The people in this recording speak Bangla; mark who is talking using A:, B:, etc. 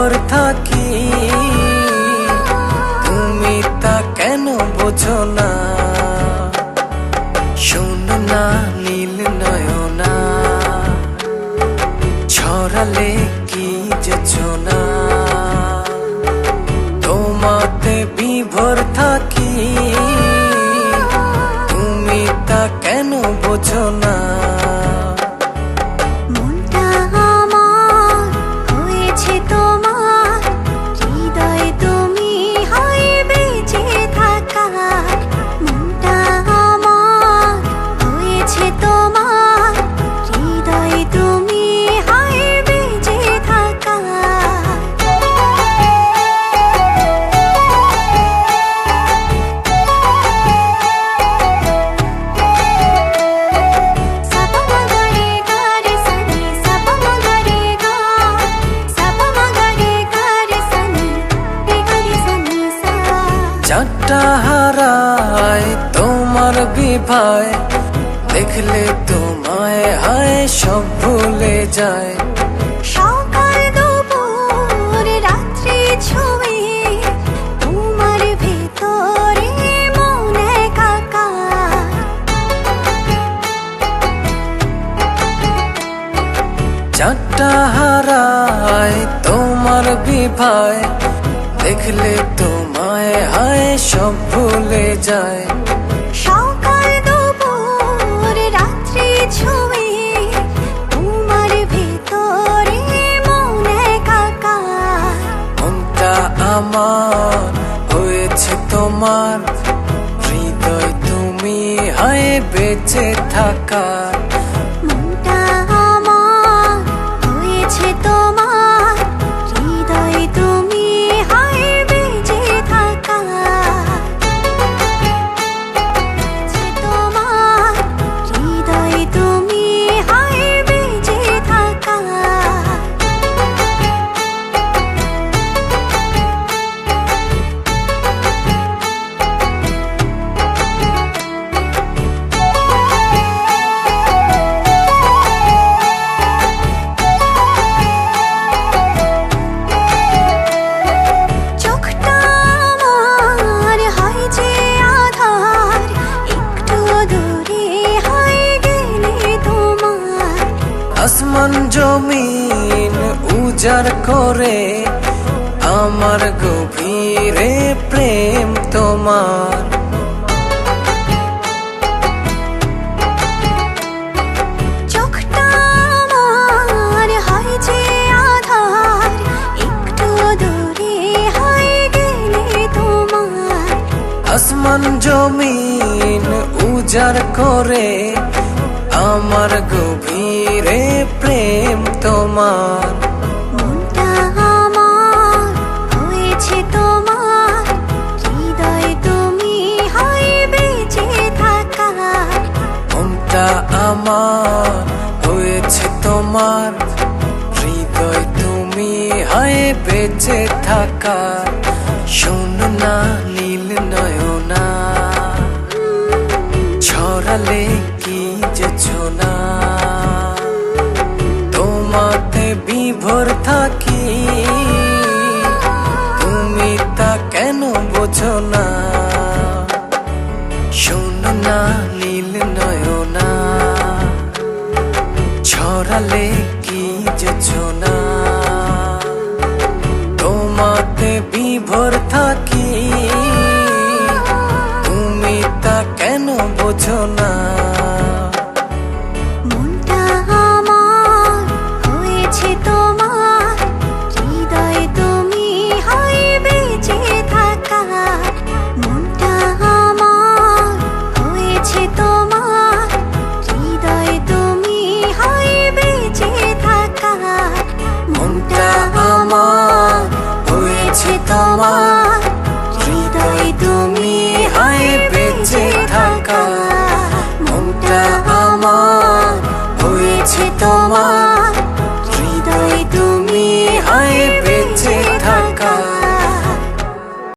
A: বিভোর থাকি, তুমি তা কেন বোঝো না? শোনো না নীল নয়না, ছড়ালে কি যোছনা, তোমাতে বিভোর থাকি, তুমি তা কেন বোঝো না? চাঁদটা হারায় তোমার বিভায়, দেখলে তোমায় হায় সব ভুলে যায়।
B: সকাল দুপুর রাত্রি ছুঁয়ে তোমার ভেতরে মনে কাকা।
A: চাঁদটা হারায় তোমার বিভায়, দেখলে তোমায় হায় সব ভুলে যায়।
B: সকাল দুপুর রাত্রি ছুঁয়ে তোমার ভেতরে মনে কাকা।
A: মনটা আমার হয়েছে তোমার, হৃদয় তুমি হায় বেঁচে থাকার।
B: মনটা আমার হয়েছে তোমার, হৃদয় তুমি হায় বেঁচে থাকা। তোমার হৃদয় তুমি হায় বেঁচে থাকা। চোখটা আমার হয় যে আধার, একটু দূরে হয় গেলে তোমার।
A: আসমান জমিন উজাড় করে আমার গভীরে প্রেম তোমার।
B: চোখটা আমার হয় যে আধার, একটু দূরে হয় গেলে তোমার।
A: আসমান জমিন উজাড় করে আমার গভীরে প্রেম তোমার।
B: মনটা আমার হয়েছে তোমার, হৃদয় তুমি হয় বেঁচে থাকা।
A: মনটা আমার হয়েছে তোমার, হৃদয় তুমি হায় বেঁচে থাকার। শোনো না নীল নয়না, ছড়ালে কি যোছনা, তোমাতে বিভোর থাকি, তুমি তা কেন বোঝো না? শোনো না নীল নয়না, ছড়ালে কি যোছনা, তোমাতে বিভোর থাকি, তুমি তা কেন বোঝো না?
B: মনটা আমার হয়েছে তোমার, হৃদয় তুমি হয় বেঁচে থাকা। মনটা আমার হয়েছে তোমার, হৃদয় তুমি হয় বেঁচে থাকা।
A: মনটা আমার হয়েছে তোমার, হৃদয় তুমি হায় বেঁচে থাকা। মনটা আমার হয়েছে তোমার,